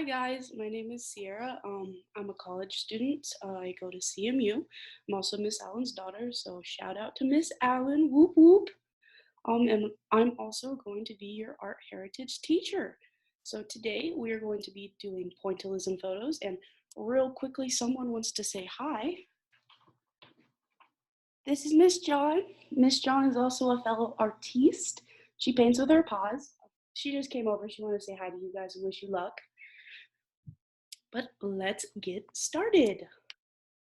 Hi guys, my name is Sierra. I'm a college student. I go to CMU. I'm also Miss Allen's daughter, so shout out to Miss Allen. Whoop whoop. And I'm also going to be your art heritage teacher. So today we are going to be doing pointillism photos, and real quickly, someone wants to say hi. This is Miss John. Miss John is also a fellow artiste. She paints with her paws. She just came over. She wanted to say hi to you guys and wish you luck. But let's get started.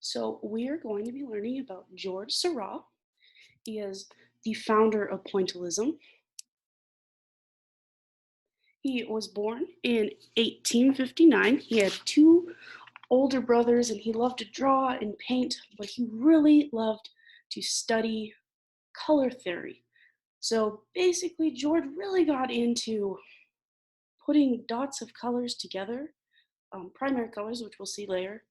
So we're going to be learning about George Seurat. He is the founder of pointillism. He was born in 1859. He had two older brothers and he loved to draw and paint, but he really loved to study color theory. So basically, George really got into putting dots of colors together, primary colors, which we'll see later,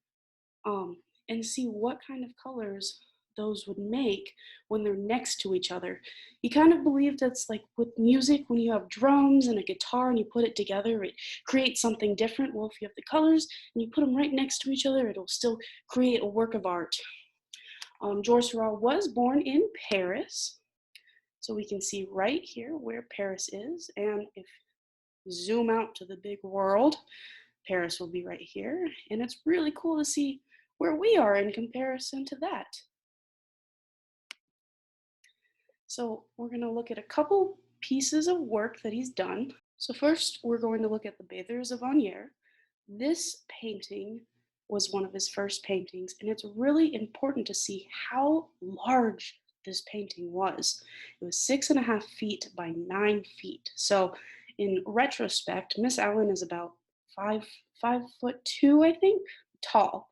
um, and see what kind of colors those would make when they're next to each other. He kind of believed that's like with music, when you have drums and a guitar and you put it together, it creates something different. Well, if you have the colors and you put them right next to each other, it'll still create a work of art. George Seurat was born in Paris. So we can see right here where Paris is. And if you zoom out to the big world, Paris will be right here. And it's really cool to see where we are in comparison to that. So we're going to look at a couple pieces of work that he's done. So first, we're going to look at the Bathers of Agnières. This painting was one of his first paintings, and it's really important to see how large this painting was. It was 6.5 feet by 9 feet. So in retrospect, Miss Allen is about 5'2", I think, tall.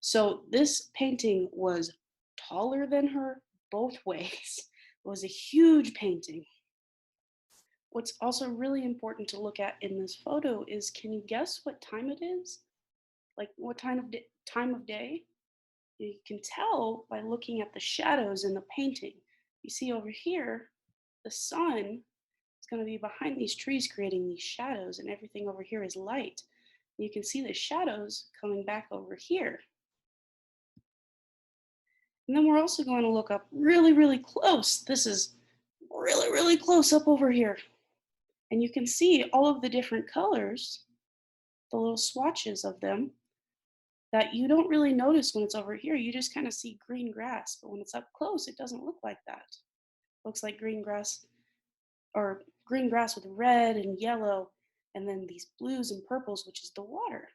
So this painting was taller than her both ways. It was a huge painting. What's also really important to look at in this photo is, can you guess what time it is? Like what time of day? You can tell by looking at the shadows in the painting. You see over here, the sun is going to be behind these trees creating these shadows, and everything over here is light. You can see the shadows coming back over here. And then we're also going to look up really, really close. This is really, really close up over here. And you can see all of the different colors, the little swatches of them, that you don't really notice when it's over here. You just kind of see green grass, but when it's up close, it doesn't look like that. It looks like green grass, or green grass with red and yellow, and then these blues and purples, which is the water.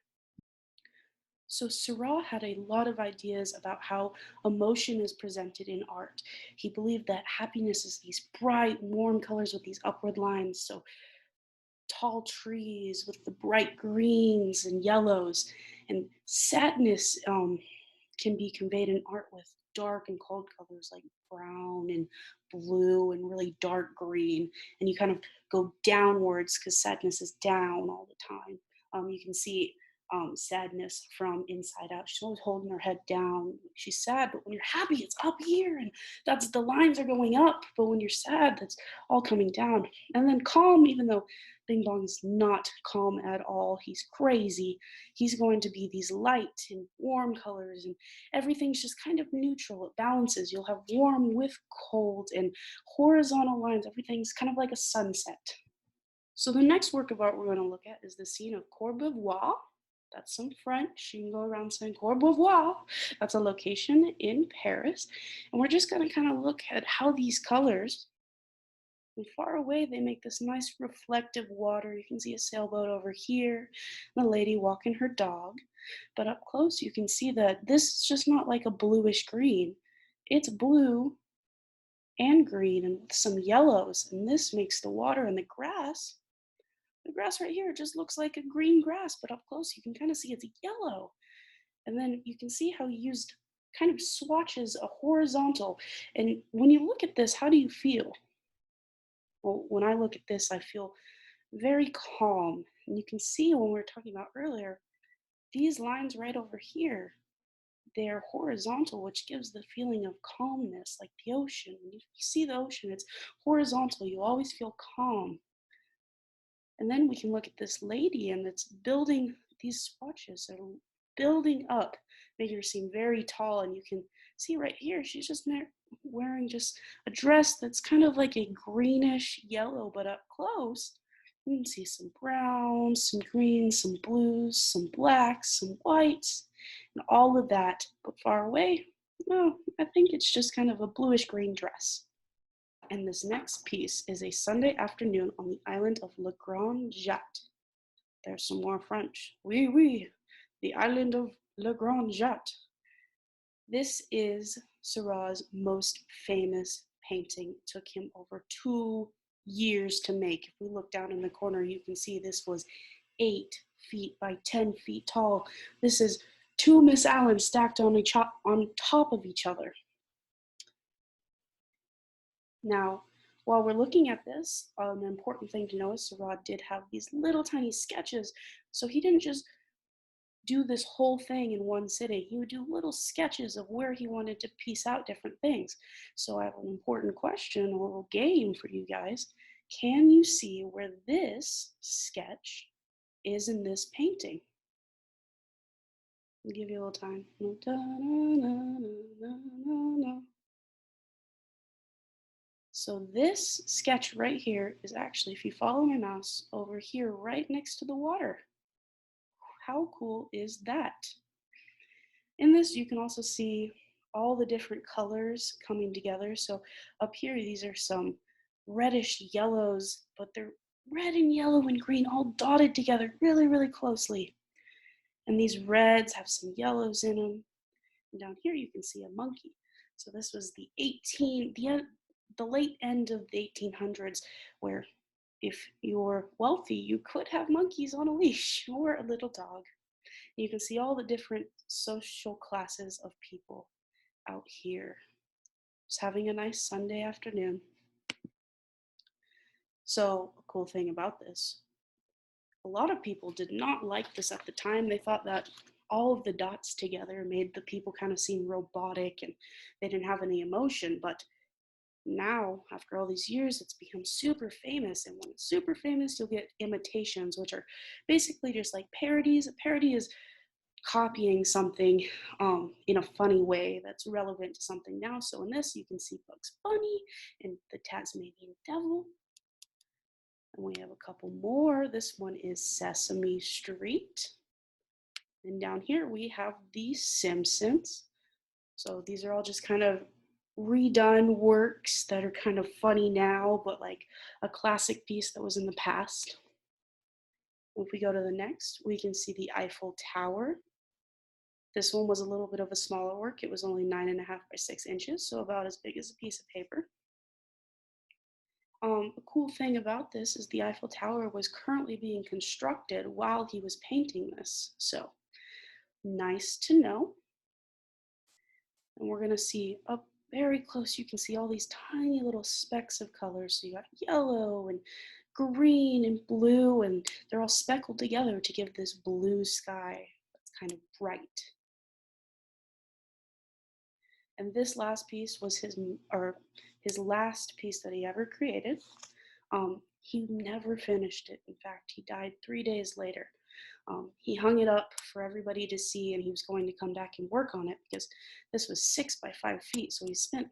So Seurat had a lot of ideas about how emotion is presented in art. He believed that happiness is these bright, warm colors with these upward lines. So tall trees with the bright greens and yellows, and sadness can be conveyed in art with dark and cold colors like brown and blue and really dark green, and you kind of go downwards because sadness is down all the time. You can see sadness from inside out. She's always holding her head down. She's sad, but when you're happy, it's up here, and that's the lines are going up. But when you're sad, that's all coming down. And then calm, even though Bing Bong is not calm at all. He's crazy. He's going to be these light and warm colors, and everything's just kind of neutral. It balances. You'll have warm with cold and horizontal lines. Everything's kind of like a sunset. So the next work of art we're going to look at is the scene of Courbevoie. That's some French. You can go around saying Courbevoie. That's a location in Paris. And we're just going to kind of look at how these colors, and far away, they make this nice reflective water. You can see a sailboat over here, and a lady walking her dog. But up close, you can see that this is just not like a bluish green. It's blue and green and with some yellows. And this makes the water and the grass right here just looks like a green grass, but up close, you can kind of see it's yellow. And then you can see how he used kind of swatches a horizontal. And when you look at this, how do you feel? Well, when I look at this, I feel very calm. And you can see when we were talking about earlier, these lines right over here, they're horizontal, which gives the feeling of calmness, like the ocean. When you see the ocean, it's horizontal. You always feel calm. And then we can look at this lady, and it's building these swatches are building up, making her seem very tall. And you can see right here, she's just wearing just a dress that's kind of like a greenish yellow, but up close, you can see some browns, some greens, some blues, some blacks, some whites, and all of that. But far away, no, I think it's just kind of a bluish green dress. And this next piece is a Sunday afternoon on the island of Le Grand Jatte. There's some more French. Oui, oui, the island of Le Grand Jatte. This is Seurat's most famous painting. It took him over 2 years to make. If we look down in the corner, you can see this was 8 feet by 10 feet tall. This is 2 Miss Allens stacked on top of each other. Now, while we're looking at this, an important thing to know is Seurat did have these little tiny sketches. So he didn't just do this whole thing in one sitting. He would do little sketches of where he wanted to piece out different things. So I have an important question, a little game for you guys. Can you see where this sketch is in this painting? I'll give you a little time. So this sketch right here is actually, if you follow my mouse, over here right next to the water. How cool is that? In this, you can also see all the different colors coming together. So up here, these are some reddish yellows, but they're red and yellow and green all dotted together really, really closely. And these reds have some yellows in them. And down here, you can see a monkey. So this was the late end of the 1800s, where if you're wealthy, you could have monkeys on a leash or a little dog. You can see all the different social classes of people out here. Just having a nice Sunday afternoon. So, a cool thing about this, a lot of people did not like this at the time. They thought that all of the dots together made the people kind of seem robotic and they didn't have any emotion. But now, after all these years, it's become super famous. And when it's super famous, you'll get imitations, which are basically just like parodies. A parody is copying something in a funny way that's relevant to something now. So in this, you can see Bugs Bunny and the Tasmanian Devil. And we have a couple more. This one is Sesame Street. And down here we have the Simpsons. So these are all just kind of redone works that are kind of funny now, but like a classic piece that was in the past. If we go to the next, we can see the Eiffel Tower. This one was a little bit of a smaller work. It was only 9.5 by 6 inches, so about as big as a piece of paper. A cool thing about this is the Eiffel Tower was currently being constructed while he was painting this. So nice to know. And we're gonna see up very close, you can see all these tiny little specks of colors. So you got yellow and green and blue, and they're all speckled together to give this blue sky that's kind of bright. And this last piece was his last piece that he ever created. He never finished it. In fact, he died 3 days later. He hung it up for everybody to see, and he was going to come back and work on it because this was 6 by 5 feet. So he spent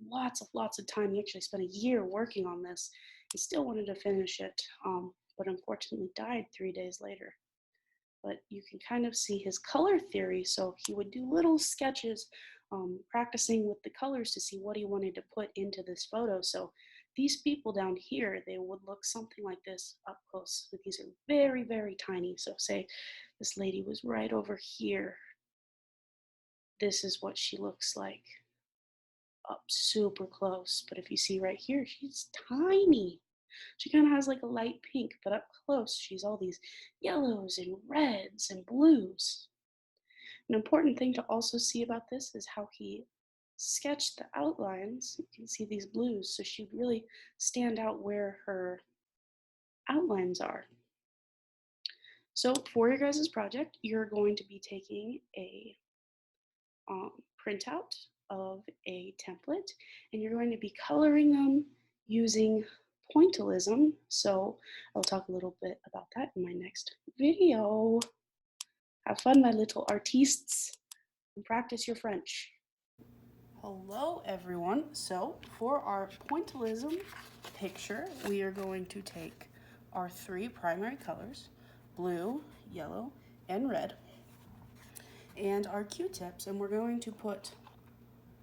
lots of time. He actually spent a year working on this. He still wanted to finish it, but unfortunately died 3 days later. But you can kind of see his color theory. So he would do little sketches, practicing with the colors to see what he wanted to put into this photo. So these people down here, they would look something like this up close. But these are very, very tiny. So say this lady was right over here. This is what she looks like up super close. But if you see right here, she's tiny. She kind of has like a light pink, but up close, she's all these yellows and reds and blues. An important thing to also see about this is how he sketched the outlines. You can see these blues, so she'd really stand out where her outlines are. So for your guys' project, you're going to be taking a printout of a template, and you're going to be coloring them using pointillism. So I'll talk a little bit about that in my next video. Have fun, my little artistes, and practice your French. Hello, everyone. So, for our pointillism picture, we are going to take our three primary colors, blue, yellow, and red, and our Q-tips, and we're going to put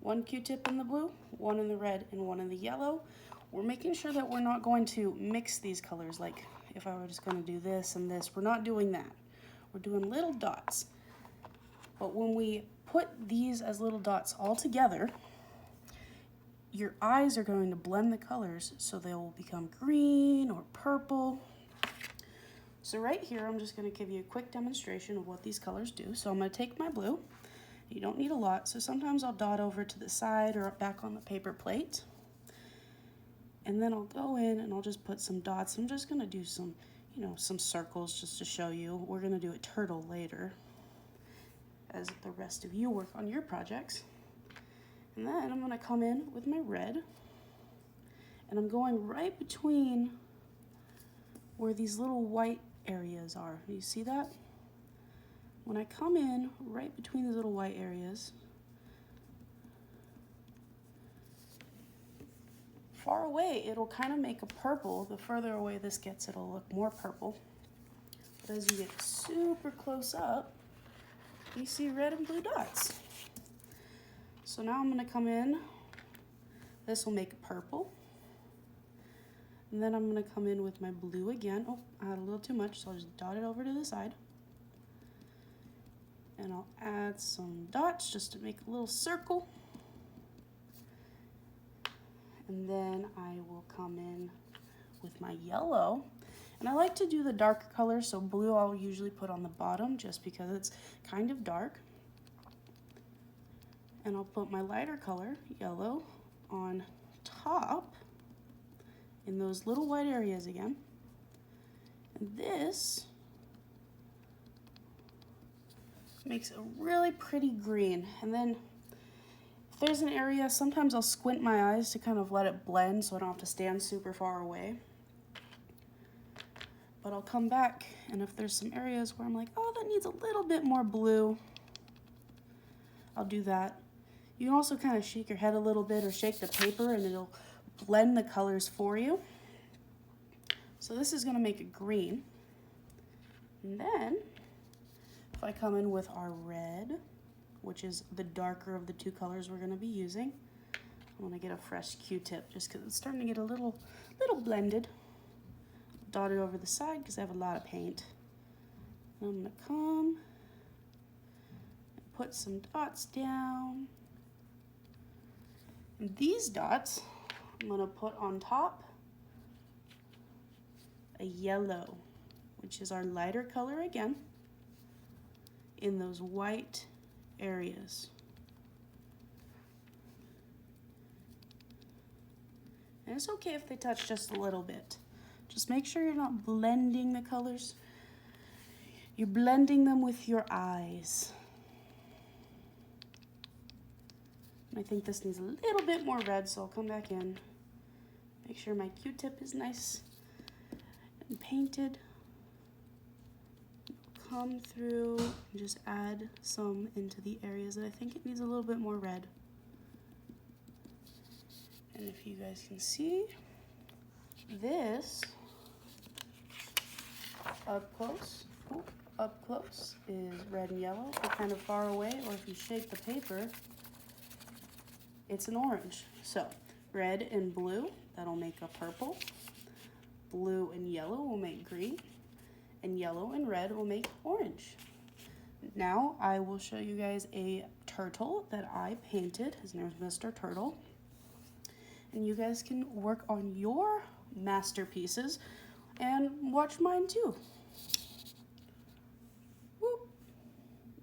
one Q-tip in the blue, one in the red, and one in the yellow. We're making sure that we're not going to mix these colors, like if I were just going to do this and this. We're not doing that. We're doing little dots. But when we put these as little dots all together, your eyes are going to blend the colors so they will become green or purple. So right here, I'm just going to give you a quick demonstration of what these colors do. So I'm going to take my blue. You don't need a lot, so sometimes I'll dot over to the side or back on the paper plate. And then I'll go in and I'll just put some dots. I'm just going to do some, some circles just to show you. We're going to do a turtle later as the rest of you work on your projects. And then I'm going to come in with my red, and I'm going right between where these little white areas are. You see that? When I come in right between these little white areas, far away it'll kind of make a purple. The further away this gets, it'll look more purple. But as you get super close up, you see red and blue dots. So now I'm going to come in. This will make purple. And then I'm going to come in with my blue again. Oh, I had a little too much, so I'll just dot it over to the side. And I'll add some dots just to make a little circle. And then I will come in with my yellow. And I like to do the darker colors, so blue I'll usually put on the bottom just because it's kind of dark. And I'll put my lighter color, yellow, on top in those little white areas again. And this makes a really pretty green. And then if there's an area, sometimes I'll squint my eyes to kind of let it blend so I don't have to stand super far away. But I'll come back, and if there's some areas where I'm like, oh, that needs a little bit more blue, I'll do that. You can also kind of shake your head a little bit or shake the paper, and it'll blend the colors for you. So this is going to make it green. And then if I come in with our red, which is the darker of the two colors we're going to be using, I'm going to get a fresh Q-tip just because it's starting to get a little blended. Dot it over the side because I have a lot of paint. And I'm going to come and put some dots down. And these dots I'm going to put on top a yellow, which is our lighter color again, in those white areas. And it's okay if they touch just a little bit. Just make sure you're not blending the colors. You're blending them with your eyes. And I think this needs a little bit more red, so I'll come back in. Make sure my Q-tip is nice and painted. Come through and just add some into the areas that I think it needs a little bit more red. And if you guys can see, this up close is red and yellow. If you're kind of far away, or if you shake the paper, it's an orange. So red and blue, that'll make a purple. Blue and yellow will make green. And yellow and red will make orange. Now I will show you guys a turtle that I painted. His name is Mr. Turtle. And you guys can work on your masterpieces and watch mine too.